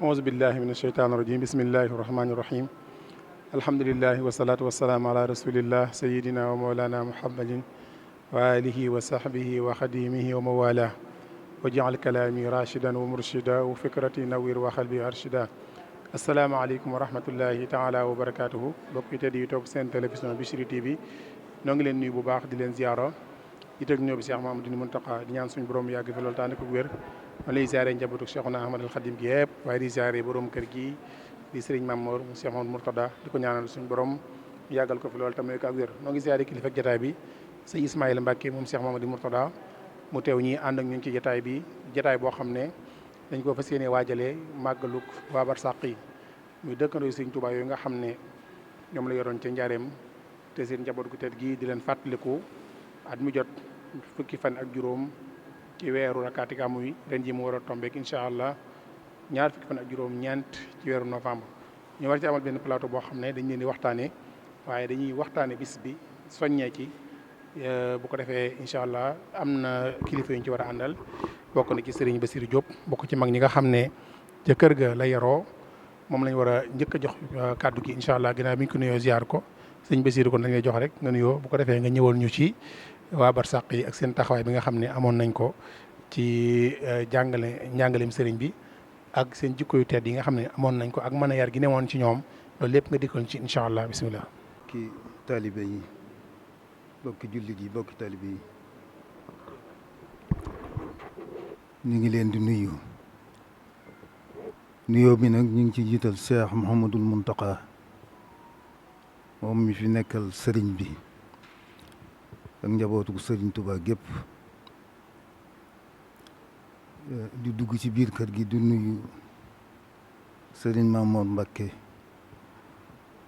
auzu billahi min asheytaan irajim bismillahi irrahmani irrahim alhamdulilahi wasalaatu wasalaamu ala rasulillah sayidina wa mawlana muhammadin wa alihi wa sahbihi wa xadimihi wa mawala wa jaal kalaami rashidan wa murshida wa fikrati nawir wa xalbi arshida asalaamaaleykum wa rahmatullahi taala wa barakatuhu bokk yi tedd yi toog seen télévision Bichri TV noo ngi leen nuyu bu baax di leen ziara di teg ñëw bi Cheikh Mahamadou Muntaqa di ñaan suñu borom yàgg fi loolu tànn ko wér ma lay ziare njabootu Cheikhuna Ahmadul Xadim gi yëpp waaye di ziare borom kër gi di Serigne Mamour Cheikh Mahamadou Mourtada di ko ñaanal suñu borom yàggal ko fi loolu tamit ko ak wér noo ngi ziare kilifa ak jotaay bi sëñ Ismaïla Mbacke moom Cheikh Mahamadou Mourtada mu teew ñi ànd ak ñun ci jotaay bi jotaay boo xam ne dañ ko fas yéene waajalee màggaluk waa Barsàq yi muy dëkkandoo Serigne Touba yooyu nga xam ne ñoom la yoroon ca njaareem te seen njaboot gu tedd gi di leen fàttaliku at mu jot fukki fan ak juróom ci weeru rakkaati gàmmu yi ren ji mu war a tombeek incha allah ñaar fukki fan ak juróom ñeent ci weeru novembre ñu war ci amal benn plateau boo xam ne dañ leen di waxtaane waaye dañuy waxtaane bis bi soññee ci bu ko defee incha allah am na kilifa yu ñu ci war a àndal bokk na ci Serigne Bassirou Diop bokk ci mag ñi nga xam ne ca kër ga la yaroo moom lañ war a njëkk a jox kàddu gi incha allah ginnaaw bi ñu ko nuyoo ziar ko sëñ Bassirou kon dañ lay jox rek nga nuyoo bu ko defee nga ñëwal ñu ci waa Barsàq yi ak seen taxawaay bi nga xam ne amoon nañ ko ci njàngaleem sëriñ bi ak seen jikko yu tedd yi nga xam ne amoon nañ ko ak mën a yar gi newoon ci ñoom loolu lépp nga dikkoon ci incha allah bisimilah. bokki taalibe yi bokki jullit yi bokki taalibe yi ñu ngi leen di nuyu nuyoo bi nag ñu ngi ci jiital Cheikh Mouhamadul Muntaqa moom mi fi nekkal sëriñ bi ak njabootu sëriñ Touba gépp di dugg ci biir kër gi di nuyu sëriñ Mamour Mbacké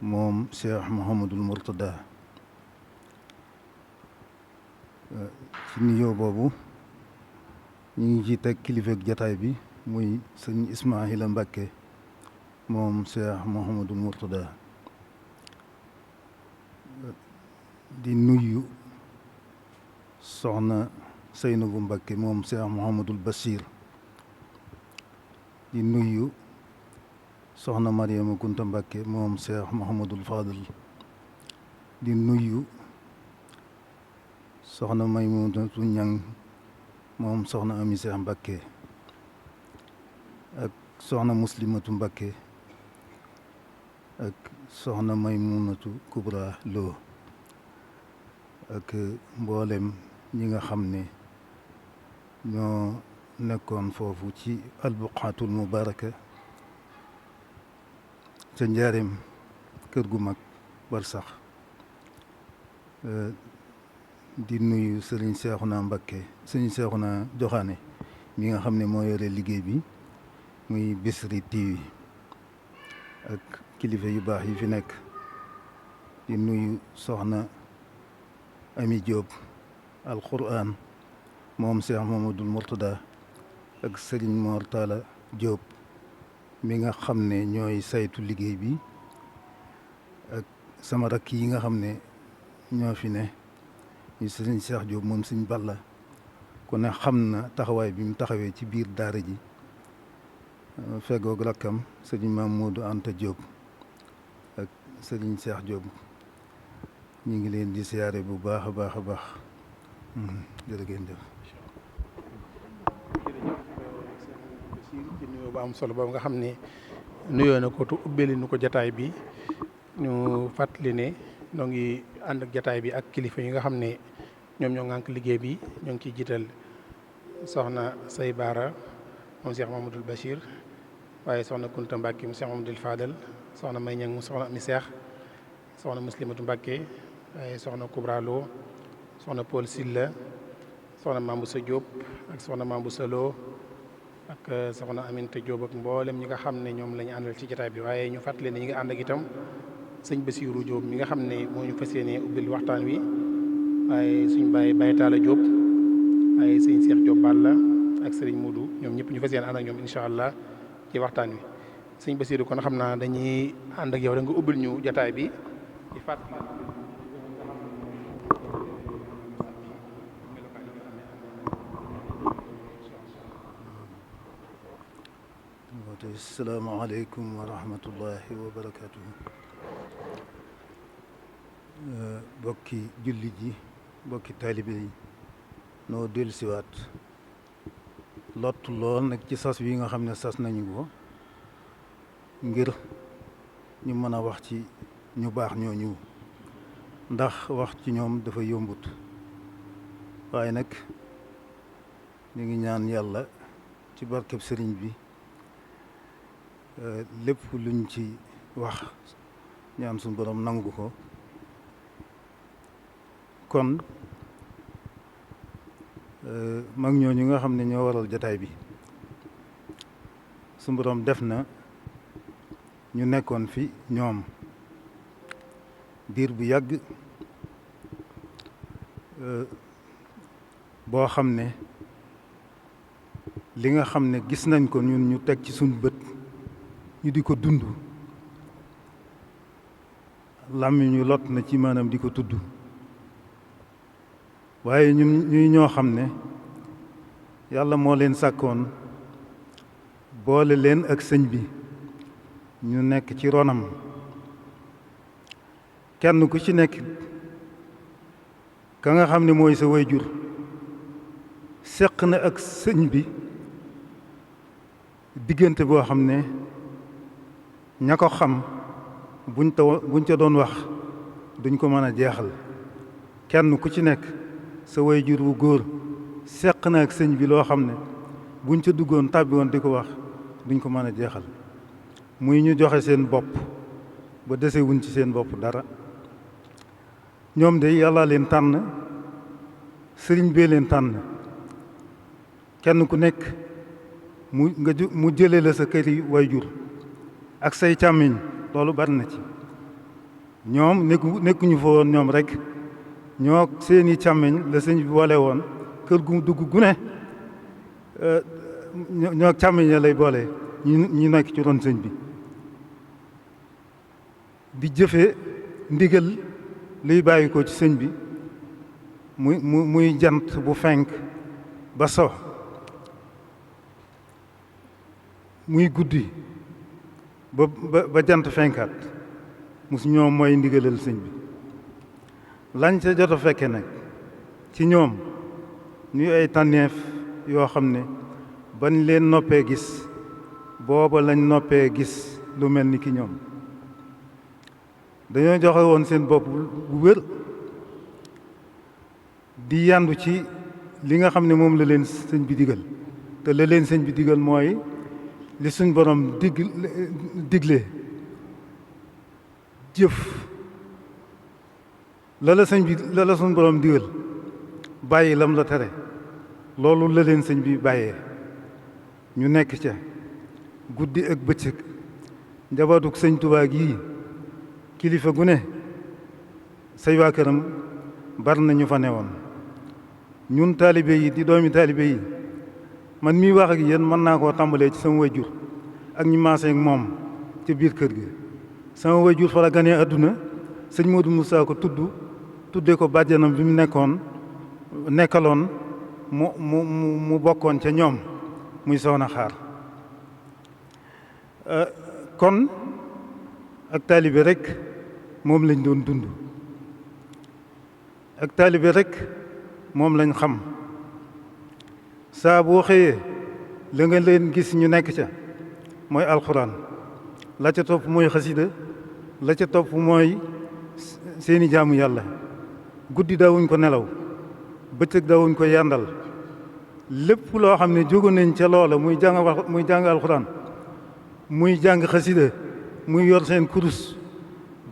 moom Cheikh Mouhamadul Mourtada ci nuyoo boobu ñu ngi ci teg kilifa ak jataay bi muy sëriñ Ismaïla Mbacké moom Cheikh Mouhamadul Mourtada di nuyu soxna Seynabu Mbacké moom Cheikh Mouhamadul Bachir di nuyu soxna Mariama Kunta Mbacké moom Cheikh Mouhamadul Fadal di nuyu soxna Maymunatu Ñang moom soxna Ami Cheikh Mbacké ak soxna Muslimatu Mbacké ak soxna Maymunatu Kubra Lo ak mboolem ñi nga xam ne ñoo nekkoon foofu ci albuqaatul mubaraka ca njaareem kër gu mag Barsàq di nuyu sëriñ Seexuna Mbacké sëriñ Seexuna Joxaane mi nga xam ne moo yore liggéey bi muy Bichri TV ak kilifa yu baax yi fi nekk di nuyu soxna Ami Diop alquran moom Cheikh Mamadou Mourtada ak Serigne Mor Talla Diop mi nga xam ne ñooy saytu liggéey bi ak sama rakk yi nga xam ne ñoo fi ne ñu Serigne Cheikh Diop moom Serigne Balla ku ne xam na taxawaay bi mu taxawee ci biir daara ji feggoog rakkam Serigne Mamadou Anta Diop ak Serigne Cheikh Diop ñu ngi leen di siyaare bu baax a baax a baax jërëjëf. ci nuyoo bu am solo boobu nga xam ne nuyoo na ko tu ubbeeli nu ko jataay bi ñu fàttali ne ñoo ngi ànd ak jataay bi ak kilifa yi nga xam ne ñoom ñoo ŋànk liggéey bi ñoo ngi ciy jiital soxna Say Baara moom Cheikh Mamadou Bachir waaye soxna Kunta Mbacké mu Cheikh Mamadou Fadal soxna May Ñang mu soxna Ami Cheikh soxna Muslimatu Mbacké waaye soxna Kubra Lo soxna Paul Silla soxna Mamboussa Diop ak soxna Mamboussa Lo ak soxna Aminta Diop ak mboolem ñi nga xam ne ñoom la ñu àndal ci jotaay bi waaye ñu fàttali ne ñi nga ànd ak itam sëñ Bassirou Diop mi nga xam ne moo ñu fas yéene ubbil waxtaan wi waaye suñ Baye Talla Diop waaye sëñ Cheikh Diop Balla ak sëriñ Moudou ñoom ñëpp ñu fas yéene ànd ak ñoom incha allah ci waxtaan wi sëñ Bassirou kon xam naa dañuy ànd ak yow da nga ubbil ñu jotaay bi ci fàttali asalaamaaleykum wa rahmatullahi wa barakaatuhu. Bokki jullit yi, bokki taalibe yi, noo dellusiwaat lottu lool nag ci sas wi nga xam ne sas nañu ko ngir ñu mën a wax ci ñu baax ñooñu, ndax wax ci ñoom dafa yombut. waaye nag ñu ngi ñaan yàlla ci barkeb sëriñ bi lépp luñ ci wax ñaan suñu borom nangu ko. kon mag ñooñu nga xam ne ñoo waral jataay bi suñu borom def na ñu nekkoon fi ñoom diir bu yàgg boo xam ne li nga xam ne gis nañ ko ñun ñu teg ci suñu bët ñu di ko dund làmmiñ ñu lot na ci maanaam di ko tudd. waaye ñuy ñoo xam ne yàlla moo leen sàkkoon boole leen ak sëñ bi ñu nekk ci ronam, kenn ku ci nekk ka nga xam ne mooy sa waajur seq na ak sëñ bi diggante boo xam ne ña ko xam buñ ca doon wax duñ ko mën a jeexal. kenn ku ci nekk sa waajur wu góor seq na ak sëñ bi loo xam ne buñ ca duggoon tàbbi woon di ko wax duñ ko mën a jeexal. muy ñu joxe seen bopp ba desewuñ ci seen bopp dara. ñoom de yàlla leen tànn, sëriñ bee leen tànn, kenn ku nekk mu jëlee la sa këri waajur ak say càmmiñ. loolu bari na ci ñoom nekkuñu fa woon ñoom rek, ñoo seeni càmmiñ la sëñ bi boole woon. kër gu dugg gu ne ñoo càmmiñ ya lay boole ñi nekk ci ron sëñ bi di jëfe ndigal liy bàyyi ko ci sëñ bi muy jant bu fenk ba so, muy guddi ba jant fenkaat musu ñoom mooy ndigalal sëñ bi. lañ ca jot a fekke nag ci ñoom ñuy ay tànneef yoo xam ne bañ leen noppee gis booba lañ noppee gis lu mel ni ki ñoom. dañoo joxe woon seen bopp bu wér di yandu ci li nga xam ne moom la leen sëñ bi digal, te la leen sëñ bi digal mooy li suñ borom digle jëf. la la suñ borom digal bàyyi lam la tere, loolu la leen sëñ bi bàyyee ñu nekk ca guddi ak bëccëg. njabootuk sëñ Tuubaa gii kilifa gu ne say waa këram bar na ñu fa newoon. ñun taalibe yi di doomi taalibe yi, man mii wax ak yéen mën naa koo tàmbalee ci sama waajur ak ñu maasee ak moom ca biir kër gi. sama waajur fa la ganee àdduna, sëñ Modou Moussa ko tudde ko bàjjanam bi mu nekkaloon mu bokkoon ca ñoom muy Soxna Xaar. kon ak taalibe rek moom lañ doon dund, ak taalibe rek moom lañ xam. saa boo xëyee la nga leen gis ñu nekk ca mooy alxuraan, la ca topp mooy xasida, la ca topp mooy seeni jaamu yàlla. guddi daawuñ ko nelaw, bëccëg daawuñ ko yàndal. lépp loo xam ne jógu nañ ca loola muy jàng alxuraan, muy jàng xasida, muy yor seen kurus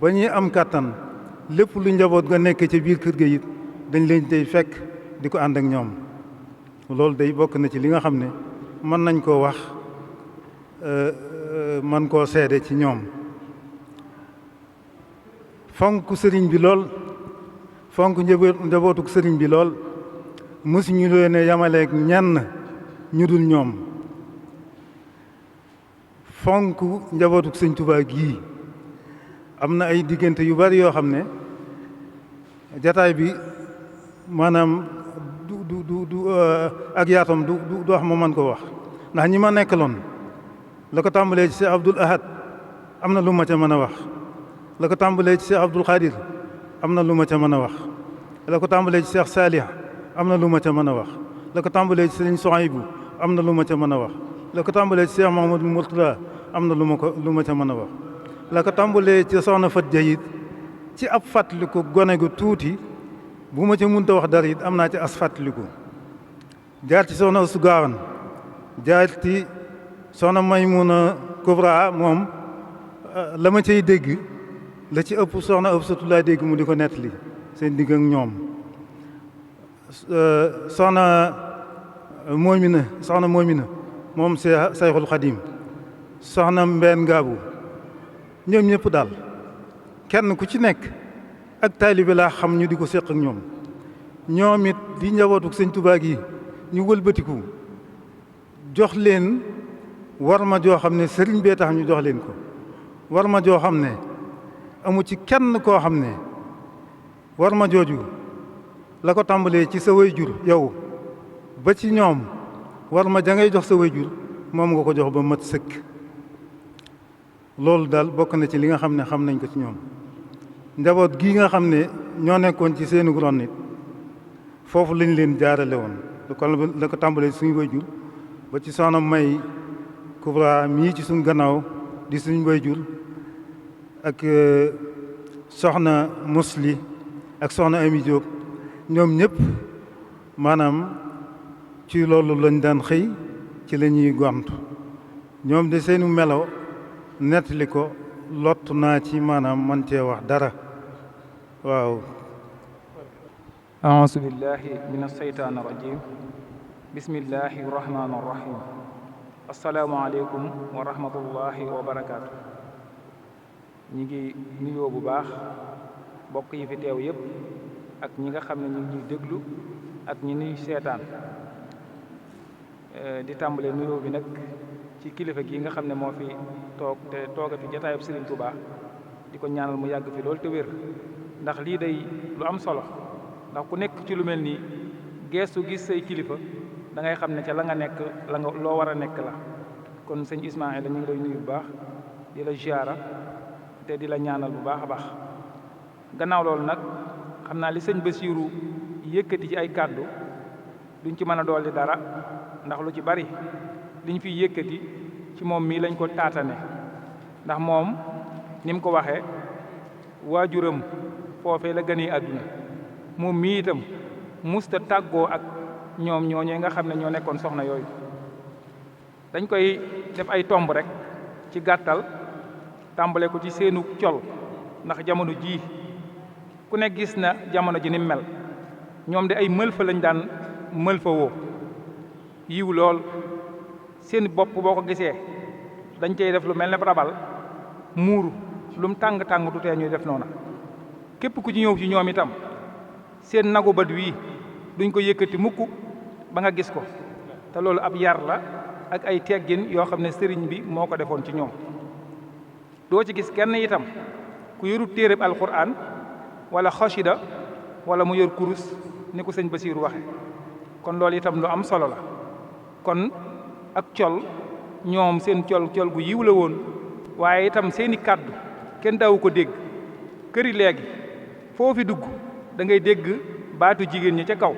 ba ñuy am kàttan. lépp lu njaboot nga nekk ca biir kër ga it dañ leen tey fekk di ko ànd ak ñoom. loolu day bokk na ci li nga xam ne mën nañ koo wax, man koo seede ci ñoom. fonk sëriñ bi lool, fonk njabootuk sëriñ bi lool, mësuñu leen a yamaleeg ñenn ñu dul ñoom. fonk njabootuk sëñ Tuubaa gii am na ay diggante yu bari yoo xam ne jataay bi maanaam du ak yaatam du wax ma mën ko wax. ndax ñi ma nekkaloon la ko tàmbalee ci Cheikh Abdoul Ahad am na lu ma ca mën a wax. la ko tàmbalee ci Cheikh Abdoul Khadir am na lu ma ca mën a wax. la ko tàmbalee ci Cheikh Salih am na lu ma ca mën a wax. la ko tàmbalee ci Serigne Souhaïbou am na lu ma ca mën a wax. la ko tàmbalee ci Cheikh Mahamadou Mourtada am na lu ma ca mën a wax. la ko tàmbalee ci soxna Fat Jayit ci ab fàttaliku gone gu tuuti bu ma ci mënta wax dara it am naa ci as fàttaliku. jaar ci soxna Usu Gaawan jaar ci soxna Maymuna Kubra moom la ma cay dégg la ci ëpp soxna ëpp satu laa dégg mu di ko nettali seen digg ak ñoom. soxna Moomina moom Sayxul Xadim soxna Mbeen Ngaabu ñoom ñëpp daal kenn ku ci nekk ak taalibe laa xam ñu di ko séq ak ñoom it di njabootu sëñ Tuubaa gi ñu wëlbatiku jox leen war ma joo xam ne sëriñ bee tax ñu jox leen ko war ma joo xam ne amu ci kenn koo xam ne war ma jooju la ko tàmbalee ci sa waajur yow ba ci ñoom war ma ja ngay jox sa waajur moom nga ko jox ba mat sëkk. loolu daal bokk na ci li nga xam ne xam nañ ko ci ñoom. njaboot gii nga xam ne ñoo nekkoon ci seenu ron nit foofu lañ leen jaarale woon la ko tàmbalee suñu waajur ba ci soxna May Kubra mii ci suñu gannaaw di suñu waajur ak soxna Musli ak soxna Ami Diop ñoom ñëpp maanaam ci loolu lañ daan xëy ci la ñuy gont ñoom de seenu melo nettali ko lott naa ci maanaam man cee wax dara waaw. auzu billahi min asheytaan irajim bismillahi rahmaani rahim assalaamu aleykum wa rahmatullahi wa barakaatu. ñi ngi nuyoo bu baax bokk yi fi teew yépp ak ñi nga xam ne ñu ngi ñuy déglu ak ñi nuy seetaan di tàmbale nuyoo bi nag ci kilifa gi nga xam ne moo fi toog te tooga fi jataayub Serigne Touba di ko ñaanal mu yàgg fi loolu te wér ndax lii day lu am solo ndax ku nekk ci lu mel nii geestu gis say kilifa da ngay xam ne ca la nga nekk la nga loo war a nekk la. kon sëñ Ismaïla ñu ngi lay nuyu bu baax di la ziara te di la ñaanal bu baax a baax. gannaaw loolu nag xam naa li sëñ Basiiru yëkkati ci ay kàddu duñ ci mën a dolli dara ndax lu ci bari liñ fiy yëkkati ci moom mii lañ ko taatane ndax moom ni mu ko waxee waajuram foofee la gënee àdduna moom mii itam musta tàggoo ak ñoom ñooñee nga xam ne ñoo nekkoon soxna yooyu. dañ koy def ay tomb rek ci gàttal tàmbale ko ci seenu col ndax jamono jii ku ne gis na jamono ji ni mel ñoom de ay mëlfa lañ daan mëlfa woo yiw lool seen bopp boo ko gisee dañ cey def lu mel ne rabal muuru lu mu tàng-tàng du tee ñuy def noona képp ku ci ñëw ci ñoom itam seen nagu bët wii duñ ko yëkkati mukk ba nga gis ko te loolu ab yar la ak ay teggin yoo xam ne sëriñ bi moo ko defoon ci ñoom. doo ci gis kenn itam ku yorut téereb alquran wala xasida wala mu yor kurus ni ko sëñ Basiiru waxe kon loolu itam lu am solo la. kon ak col ñoom seen col gu yiw la woon waaye itam seeni kàddu kenn daawu ko dégg. këri léegi foofi dugg da ngay dégg baatu jigéen ña ca kaw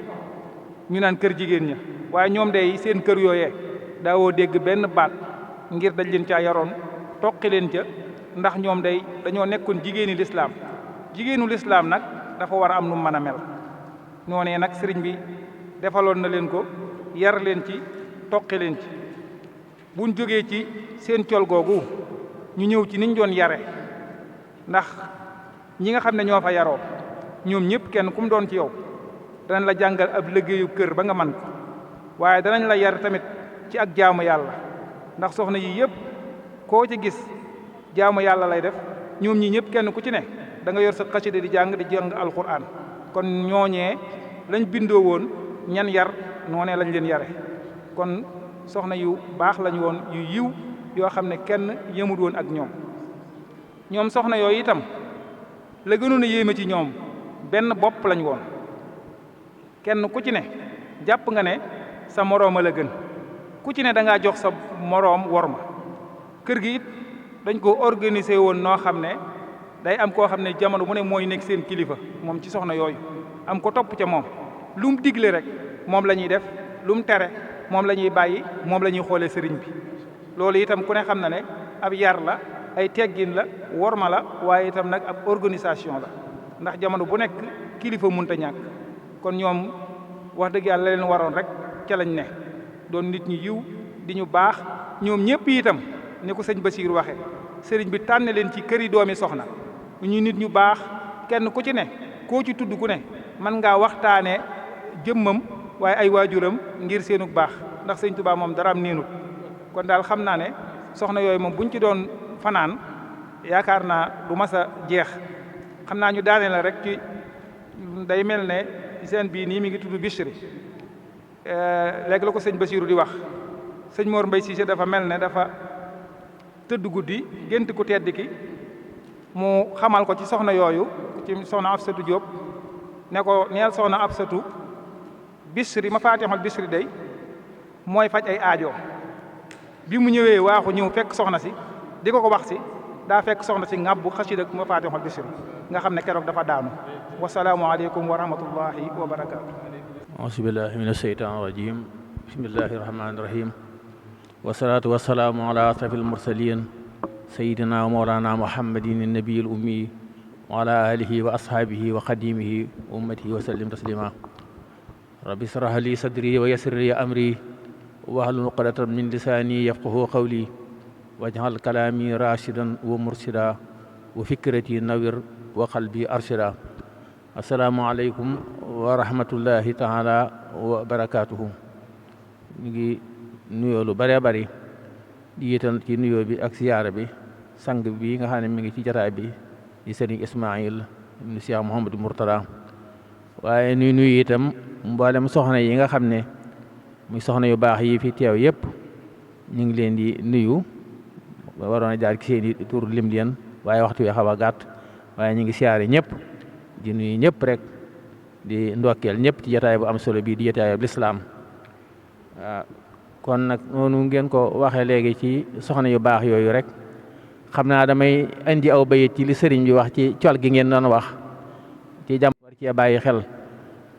ñu naan kër jigéen ña waaye ñoom day seen kër yooyee daawoo dégg benn baat ngir dañ leen caa yaroon toqi leen ca ndax ñoom day dañoo nekkoon jigéeni lislaam. jigéenu lislaam nag dafa war a am nu mën a mel noonee nag sëriñ bi defaloon na leen ko yar leen ci toqi leen ci. buñ jógee ci seen col googu ñu ñëw ci niñ doon yare ndax ñi nga xam ne ñoo fa yaroo ñoom ñëpp kenn ku mu doon ci yow danañ la jàngal ab liggéeyu kër ba nga man ko waaye danañ la yar tamit ci ak jaamu yàlla ndax soxna yi yëpp koo ci gis jaamu yàlla lay def. ñoom ñi ñëpp kenn ku ci ne da nga yor sa xasida di jàng alquran kon ñooñee lañ bindoo woon ñan yar noonee lañ leen yare kon soxna yu baax lañ woon yu yiw yoo xam ne kenn yemut woon ak ñoom soxna yooyu itam la gënoon a yéeme ci ñoom benn bopp lañ woon kenn ku ci ne jàpp nga ne sa morooma la gën ku ci ne da ngaa jox sa moroom worma kër gi it dañ ko organiser woon noo xam ne day am koo xam ne jamono bu ne mooy nekk seen kilifa moom ci soxna yooyu am ko topp ca moom lu mu digle rek moom la ñuy def lu mu tere moom la ñuy bàyyi moom la ñuy xoolee sëriñ bi loolu itam ku ne xam na ne ab yar la ay teggin la worma la waaye itam nag ab organisation la ndax jamono bu nekk kilifa munta ñàkk kon ñoom wax dëgg yàlla leen waroon rek ca lañ ne doon nit ñi yiw di ñu baax ñoom ñëpp itam ni ko sëñ Basiir waxee sëriñ bi tànn leen ci këri doomi soxna ñu nit ñu baax kenn ku ci ne koo ci tudd ku ne mën ngaa waxtaane jëmmam waaye ay waajuram ngir seenug baax ndax sëñ Tuubaa moom dara am niinut kon daal xam naa ne soxna yooyu moom buñ ci doon fanaan yaakaar naa du mas a jeex xam naa ñu daane la rek ci day mel ne seen bii nii mi ngi tudd Bichri léegi la ko sëñ Basiiru di wax sëñ Mor Mbay Siise dafa mel ne dafa tëdd guddi gént ku tedd ki mu xamal ko ci soxna yooyu ci soxna Afsatu Jóob ne ko neel soxna Afsatu Bichri ma faatixal Bichri day mooy faj ay aajo bi mu ñëwee waaxu ñëw fekk soxna si di ko wax si daa fekk soxna si ŋàbbu xasida ma faatixal Bichri nga xam ne keroog dafa daanu wasalaamu aleykum wa rahmatullahi wa barakaatu. auzu billahi min asheytaan rajim bismillahi rahmani rahim wasalaatu wasalaamu ala asrafil mursalin sayidina wa mawlana muhammadin nabiil ummi wa ala alihi wa ashaabihi wa xadimihi wa ummatihi wa sallim taslima rabbi israh li sadri wa yassir li amri wahlul uqdatan min lisaani yafqahu qawli waj'al kalaami rashidan wa mursida wa fikrati nawir wa qalbi arshida assalaamu aleykum wa rahmatullahi taala wa barakaatuhu. ñu ngi nuyoo lu bëree bëri di yital ci nuyoo bi ak siyaara bi sang bi nga xam ne mi ngi ci jataay bi di sëriñ Ismaïl ibnu Cheikh Mouhamadou Mourtada waaye nuyu itam mboolem soxna yi nga xam ne muy soxna yu baax yi fi teew yëpp ñu ngi leen di nuyu waroon a jaar ci seen i tur lim leen waaye waxtu wi xaw a gàtt waaye ñu ngi siyaare ñëpp di nuyu ñëpp rek di ndokkeel ñëpp ci jataay bu am solo bii di jataay bu lislaam waaw kon nag noonu ngeen ko waxee léegi ci soxna yu baax yooyu rek xam naa damay indi aw bayit ci li sëriñ bi wax ci col gi ngeen doon wax ci jàmm war cee bàyyi xel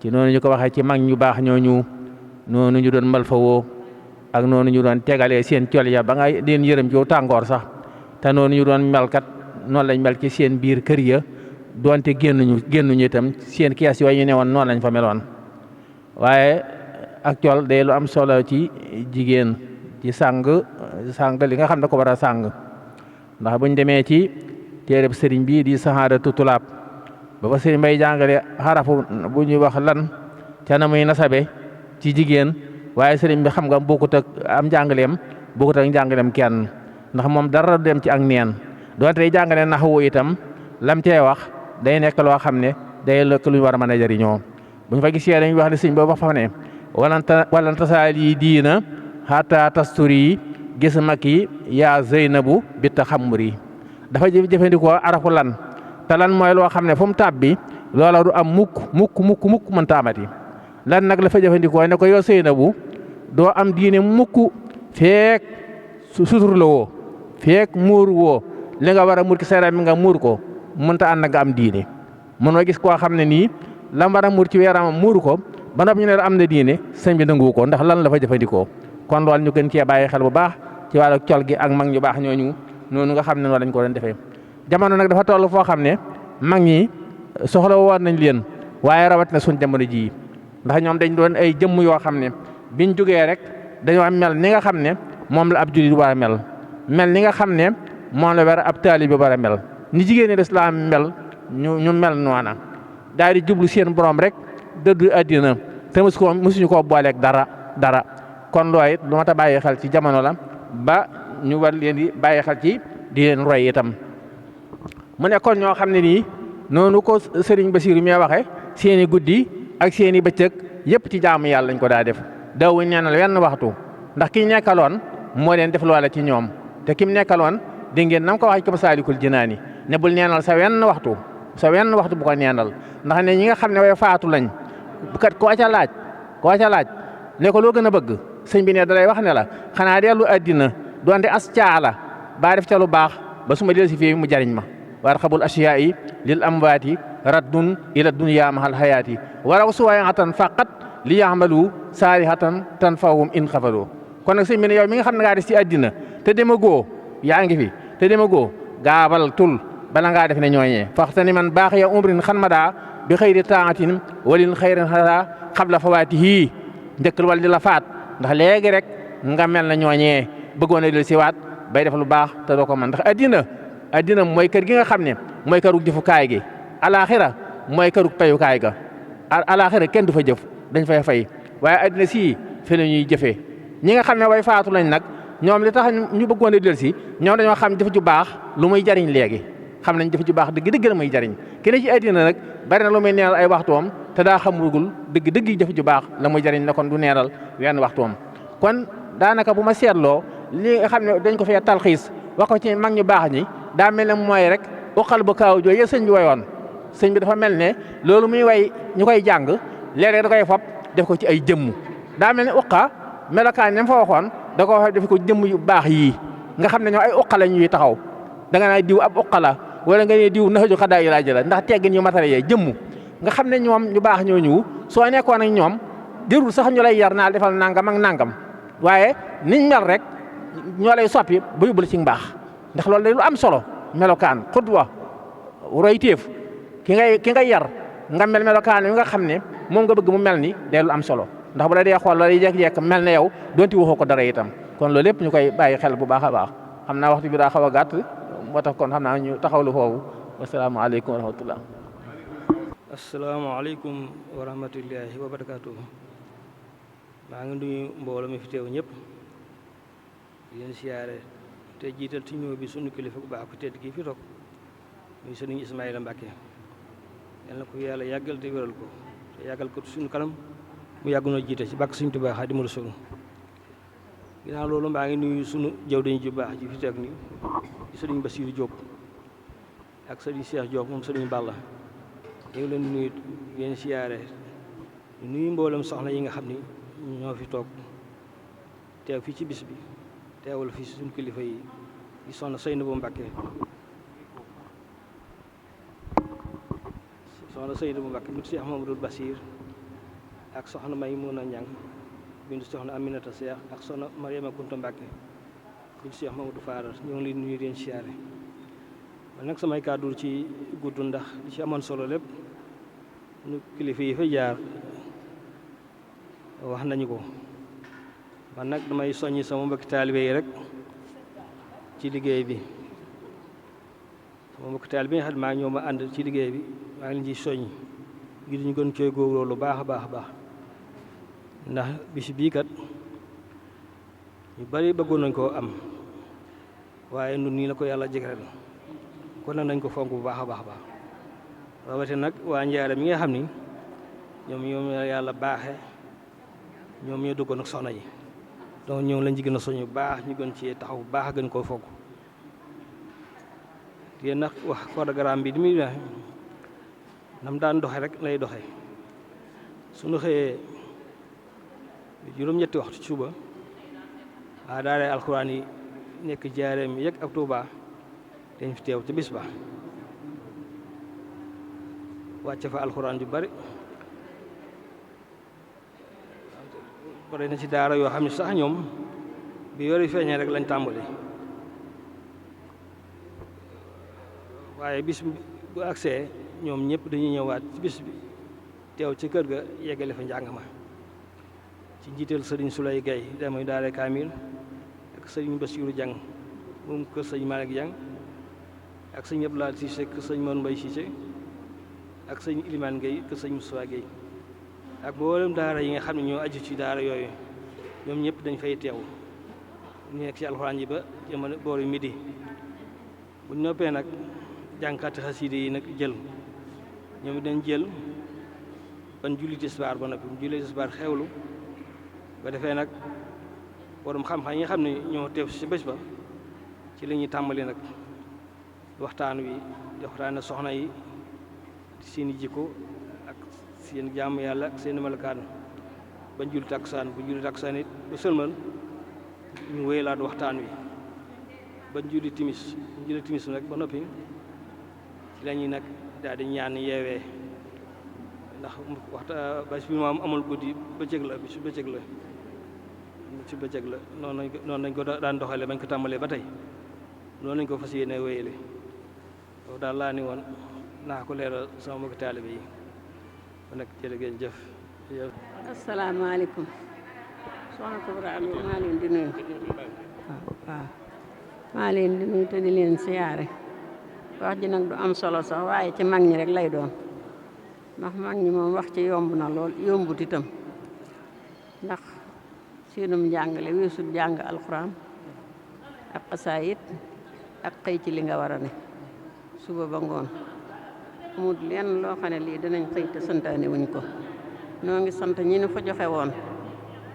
ci noonu ñu ko waxee ci mag ñu baax ñooñu noonu ñu doon mal fa woo ak noonu ñu doon tegalee seen col ya ba nga leen yërëm ci tàngoor sax te noonu ñu doon melkat noonu lañ mel ci seen biir kër ya doonte génnuñu itam seen kees yooyu ñu ne woon noonu lañ fa meloon waaye ak col day lu am solo ci jigéen ci sàng li nga xam ne ko war a sàng ndax buñ demee ci téereb sëriñ bii di sahaadatu tulaab ba fa sëriñ bay jàngale xarafu bu ñuy wax lan ca na muy nasabe ci jigéen waaye sëriñ bi xam nga bokkut ak am njàngaleem bokkut ak njàngaleem kenn ndax moom dara dem ci ak neen doonte day jàngale naxwu itam lam cee wax day nekk loo xam ne day lëkk lu ñu war a mën a jëriñoo buñ fa gisee dañuy wax ne sëriñ boobu wax fa ne walan tasaali diina xata tasturi gis mag yi yaa zeynabu bi taxamuri dafa jëfandikoo arafu lan te lan mooy loo xam ne fu mu tàbbi loola du am mukk mën taamati lan nag la fa jëfandikoo ne ko yow Zeynabu doo am diine mukk feek sutur la woo feek muur woo li nga war a muur ci seeram mi nga muur ko mënta ànd nga am diine mënoo gis koo xam ne nii lam war a muur ci weeram muur ko ba noppi ñu ne am na diine sëñ bi nangu ko ndax lan la fa jëfandikoo kon loolu ñu gën cee bàyyi xel bu baax ci wàllu col gi ak mag ñu baax ñooñu noonu nga xam ne noonu lañ ko doon defee jamono nag dafa toll foo xam ne mag ñi soxla woon nañ leen waaye rawat na suñ jamono jii ndax ñoom dañ doon ay jëmm yoo xam ne biñ jógee rek dañoo mel ni nga xam ne moom la ab jullit war a mel ni nga xam ne moom la war ab taalibe war a mel ni jigéen ñi lislaam mel ñu mel noona daal di jublu seen borom rek dëddu àddina te mosuñu koo booleeg dara kon looy it lu mat a bàyyi xel ci jamono la ba ñu war leen di bàyyi xel ci di leen roy itam mu nekkoon ñoo xam ne nii noonu ko sëriñ Basiiru mi waxe seeni guddi ak seeni bëccëg yëpp ci jaamu yàlla lañ ko daa def daawuñ neenal wenn waxtu ndax ki nekkaloon moo leen def loola ci ñoom te kim nekkaloon di ngeen nam ko wax ci Masaalikul Jinaani ne bul neenal sa wenn waxtu bu ko neenal ndax ne ñi nga xam ne way faatu lañ kat koo ca laaj ne ko loo gën a bëgg sëñ bi ne dalay wax ne la xanaa dellu àddina doonte as caala baa def ca lu baax ba su ma del si fii mu jariñ ma war xabul asiyaa'i lil amwaati raddun ila dunya mahal hayaati waraw suwaayatan faqat li yaamalu saalihatan tanfahum in xafalu kon nag sëñ bi ne yow mi nga xam ne ngaa des ci àddina te demagoo yaa ngi fi te demagoo gaabal tul bala ngaa def ne ñooñee faxtani man baax ya umrin xan ma daa bi xëyri taatin walin xëyrin xadaa xabla fawaatihi njëkkal wala di la faat ndax léegi rek nga mel na ñooñee bëggoon a del si waat bay def lu baax te doo ko mën ndax addina mooy kër gi nga xam ne mooy kërug jëfukaay gi alaxira mooy kërug payukaay ga alaxira kenn du fa jëf dañ fay fay waaye addina sii fi la ñuy jëfee ñi nga xam ne way faatu lañ nag ñoom li tax ñu bëggoon a del si ñoom dañoo xam jëf ju baax lu muy jariñ léegi xam nañ jëf ju baax dëgg la muy jariñ ki ne ci addina nag bari na lu muy neenal ay waxtoom te daa xamugul dëgg jëf ju baax la muy jariñ la kon du neenal wenn waxtoom kon daanaka bu ma seetloo li nga xam ne dañ ko fee talxiis wax ko ci mag ñu baax ñi daa mel ne mooy rek uqal bu kaaw jooju sëñ bi wayoon sëñ bi dafa mel ne loolu muy way ñu koy jàng léeg-léeg da koy fop def ko ci ay jëmm daa mel ne uqa melokaan ñam fa waxoon da ko def ko jëmm yu baax yii nga xam ne ñoo ay uqa la ñuy taxaw da nga naa diw ab uqa la wala nga ne diw naxaju xadaa yi laa jëla ndax teggin yu matare yee jëmm nga xam ne ñoom ñu baax ñooñu soo nekkoon ak ñoom jërul sax ñu lay yar naa defal nangam ak nangam waaye niñ mel rek ñoo lay soppi ba yóbbu la ci mbaax ndax loolu day lu am solo melokaan xudwa roy téef ki ngay yar nga mel melokaan yi nga xam ne moom nga bëgg mu mel ni day lu am solo ndax bu la dee xool la day jekk-jekk mel ne yow doonti waxoo ko dara itam kon loolu lépp ñu koy bàyyi xel bu baax a baax xam naa waxtu bi daa xaw a gàtt moo tax kon xam naa ñu taxawlu foofu wasalaamaaleykum wa rahmatullah asalaamaaleykum wa rahmatullahi wa barakaatu. maa ngi nuyu mbooloo mi fi teew ñëpp di leen siyaare te jiital ci ñëw bi sunu kilifa bu baax ku tedd kii fi toog muy sëriñ Ismaïla Mbacke yal na ko yàlla yàggal te wéral ko te yàggal ko suñu kanam mu yàgg noo jiite ci bàkk Sëriñ Tuubaa Xaadimu Rasuul. ginnaaw loolu maa ngi nuyu sunu jawriñ ju baax ji fi teeg ni sëriñ Basiiru Jóob ak sëriñ Cheikh Jóob moom sëriñ Balla ñu ngi leen di nuyu leen siyaare nuyu mboolem soxna yi nga xam ni ñoo fi toog teew fii ci bis bi teewal fii suñu kilifa yi di soxna Seynabou Mbacke bintu Cheikh Mamadou Bassir ak soxna Maymuna Ñang bintu soxna Aminata Cheikh ak soxna Mariama Kunta Mbacke bintu Cheikh Mamadou Faral ñoo ngi leen nuyu leen siyaare man nag samay kàddu ci gudd ndax li ci amoon solo lépp nu kilifa yi fa jaar wax nañu ko man nag damay soññi sama mbokki taalibe yi rek ci liggéey bi sama mbokki taalibe yi nga xam ne maa ngi ñoo ma ànd ci liggéey bi maa ngi leen ciy soññ ngir ñu gën cooy góor lu baax a baax a baax ndax bis bii kat ñu bari bëggoon nañ koo am waaye nun nii la ko yàlla jegrel kon nag nañ ko fonk bu baax a baax a baax rawate nag waa Njaaréem mi nga xam ni ñoom yàlla baaxe ñoom ñoo duggoon ak soxna yi donc ñoom lañ ci gën a soññ bu baax ñu gën ci taxaw bu baax gën koo fonk yéen nag wax programme bi di muy wax nam daan doxe rek lay doxe suñu xëyee juróom-ñetti waxtu ci suba waa daara alxuraan yi nekk Njaaréem yëg ak Tuuba dañ fi teew ci bis ba wàcce fa alxuraan ju bari bare na ci daara yoo xam ne sax ñoom bi yori feeñee rek lañ tàmbali waaye bis bu agsee ñoom ñëpp dañuy ñëwaat ci bis bi teew ci kër ga yeggale fa njàng ma ci njiital sëriñ Sulay Gay damay daare kaamil ak sëriñ Basiiru Jang moom kër sëñ Malick Jang ak sëñ Abdoulaye Cissé kër sëñ Mor Mbay Cissé ak sëñ Ilimaan Gay kër sëñ Moussa Gay ak mboolem daara yi nga xam ne ñoo aju ci daara yooyu ñoom ñëpp dañ fay teew ñu nekk ci alxuraan ji ba jamono booru midi bu ñu noppee nag jàngkati xasida yi nag jël ñoom dañ jël ban julli tisbaar ba noppi mu julli tisbaar xewlu ba defee nag borom xam-xam yi nga xam ne ñoo teew ci bés ba ci la ñuy tàmbali nag waxtaan wi di waxtaane soxna yi seeni jikko ak seen jaamu yàlla ak seen melokaan bañ julli takkusaan bu julli takkusaan it ba sëlmal ñu wéyalaat waxtaan wi ba julli timis nag ba noppi ci la ñuy nag daal di ñaan yeewee ndax bés bi moom amul guddi bëccëg la bisu bëccëg la ci bëccëg la noonu lañ ko daan doxale bañ ko tàmbalee ba tey noonu lañ ko fas yéene wéyale loolu daal laa ni woon naa ko leeral sama mbokki taalibe yi ba nag jërë ngeen jëf. asalaamaaleykum soxna Kubra Lo maa leen di nuyu waaw maa leen di nuyu te di leen siyaare wax ji nag du am solo sax waaye ci mag ñi rek lay doon ndax mag ñi moom wax ci yomb na lool yombut itam ndax seenum njàngale weesul jàng alxuraan ak xasaayit ak xëy ci li nga war a ne suba ba ngoon amul lenn loo xam ne lii dinañ xëy te santaane wuñ ko noo ngi sant ñi nu fa joxe woon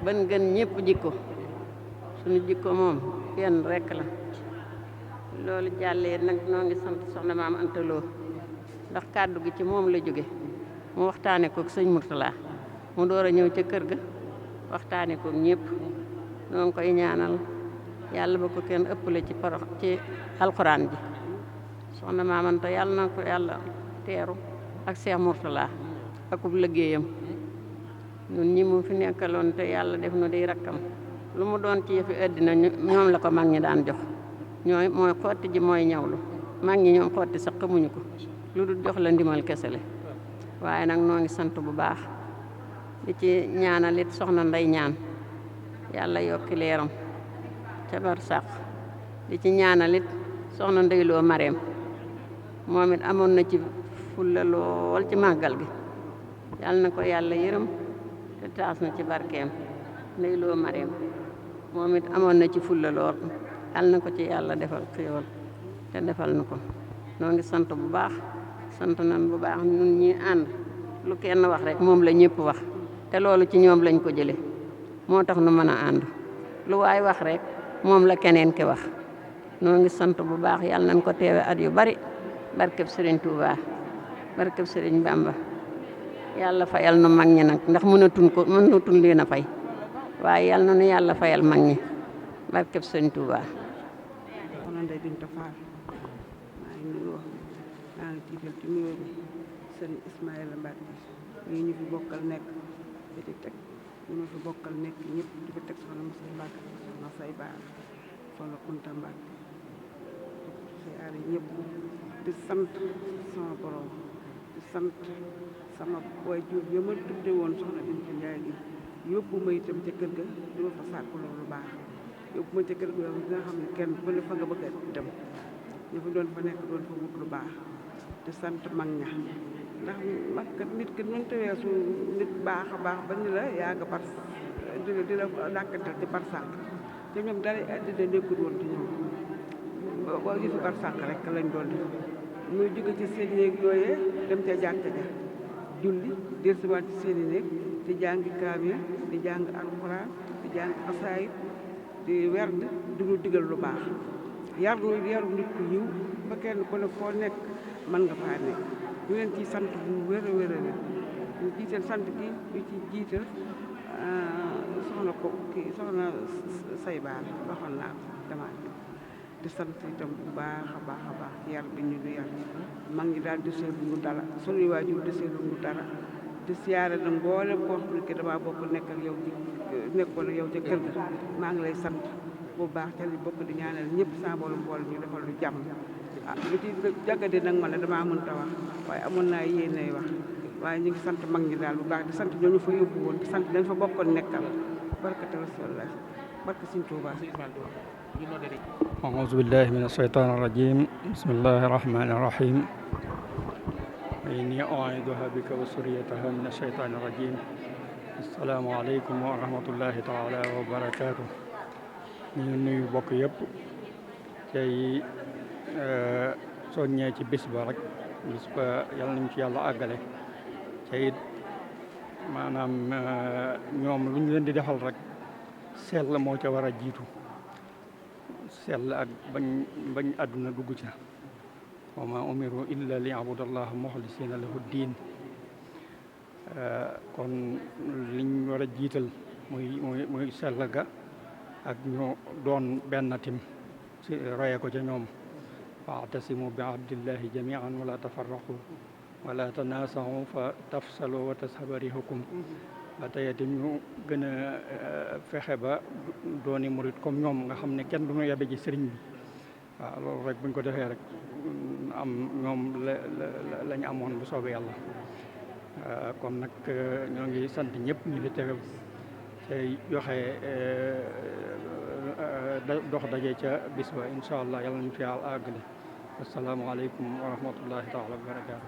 ban gën ñëpp jikko suñu jikko moom benn rekk la loolu jàllee nag noo ngi sant soxna maam Anta Lo ndax kàddu gi ci moom la jóge mu waxtaane kook sëñ Murtala mu door a ñëw ca kër ga waxtaane kook ñëpp noo ngi koy ñaanal yàlla ba ko kenn ëppale ci alxuraan ji soxna maam Anta yàlla na ko yàlla teeru ak Seex Murtala akub liggéeyam ñun ñi mu fi nekkaloon te yàlla def nu di rakkam lu mu doon ci yëfi àddina ñoom la ko mag ñi daan jox mooy xotti ji mooy ñawlu mag ñi ñoom xotti sax xamuñu ko lu dul jox la ndimal kese la waaye nag noo ngi sant bu baax di ci ñaanalit soxna Ndey Ñaan yàlla yokki leeram ca barsàq di ci ñaanalit soxna Ndey Lo Mareem moom it amoon na ci fulla lool ci màggal gi yàlla na ko yàlla yërëm te taas na ci barkeem Ndey Lo Mareem moom it amoon na ci fulla lool yàlla na ko ci yàlla defal xéewal te defal na ko noo ngi sant bu baax sant nan bu baax ñun ñi ànd lu kenn wax rek moom la ñëpp wax te loolu ci ñoom lañ ko jële moo tax nu mën a ànd lu waay wax rek moom la keneen ki wax noo ngi sant bu baax yàlla nañ ko teewe at yu bari barkeb Sëriñ Tuubaa barkeb Sëriñ Bamba yàlla fayal nu mag ñi nag ndax mënatuñ leen a fay waaye yàlla na nu yàlla fayal mag ñi barkeb Sëriñ Tuubaa. soxna Ndeye Binta Fall maa ngi nuyu maa ngi jiital ci nuyoo bi sëriñ Ismaïla Mbacke ñii ñu fi bokkal nekk di ci teg ñu fi bokkal nekk ñëpp di ko teg soxna Moussa Mbacke soxna Say Baar soxna Kunta Mbacke siyaare ñëpp di sant sama borom di sant sama waajur bi ma tudde woon soxna Binta Njaay gi yóbbu ma itam ca kër ga di ma fa sàkku loolu baax yóbbu ma ca kër ga nga xam ne kenn ku ne fa nga bëgg a dem ñu fa doon fa nekk doon fa wut lu baax di sant mag ña ndax mag kat nit ki mënta weesu nit baax a baax ba ni la yaa nga par di la dàkkantal ci par sànq te ñoom dara àddina nekkul woon ci ñoom boo gisu par sànq rek lañ doon def muy jóge ci seen néeg yooyee dem ca jàkka ja julli dellusiwaat ci seen i néeg di jàng kaamil di jàng alxuraan di jàng xasaayid di werd di nu digal lu baax yaru nit ku yiw ba kenn ku ne foo nekk mën nga faa nekk ñu leen ciy sant bu wér a wér a wér ñu jiital sant gi ñu ci jiital soxna Say Baar waxoon naa ko demaat di sant itam bu baax a baax yar bi ñu du yar mag ñi daal desee lu ñu dara sunuy waajur desee lu ñu dara di siyaare nag mboolem koo xam ne que damaa bokk nekk ak yow nekkoon ak yow ca kër ga maa ngi lay sant bu baax ca li bokk di ñaanal ñëpp saa boolu mbool ñu defal lu jàmm lu ci jàggade nag ma ne damaa mënta wax waaye amoon naa yéenay wax waaye ñu ngi sant mag ñi daal bu baax di sant ñooñu fa yóbbu woon di sant dañ fa bokkoon nekkal barkata rasulullah barke Sëriñ Tuubaa. أعوذ بالله من الشيطان الرجيم بسم الله الرحمن الرحيم إني أعيذها بك وذريتها من الشيطان الرجيم السلام عليكم ورحمة الله تعالى وبركاته ñu nuyu bokk yëpp tey soññee ci bis ba rek bis ba yàlla nañu ci yàlla àggale te it maanaam ñoom lu ñu leen di defal rek sell moo ca war a jiitu sell ak bañ àdduna dugg ca wa ma umiru illa li abudallaha muxlisina lahu diin kon liñ war a jiital muy sell ga ak ñu doon benn tim si roye ko ca ñoom wa'tasimu bi abdillahi jamian wala tafarraqu wala tanaasaxu fa tafsalu wa tashaba rihukum ba tey itam ñu gën a fexe ba dooni murit comme ñoom nga xam ne kenn du ñu yabe ci sëriñ bi waaw loolu rek buñ ko defee rek am ñoom la ñu amoon bu soobee yàlla kon nag ñoo ngi sant ñëpp ñu fi teew tey joxe dox daje ca bis ba incha allah yàlla nañu fi yàlla àggale asalaamaaleykum wa rahmatullahi taala wa barakaatu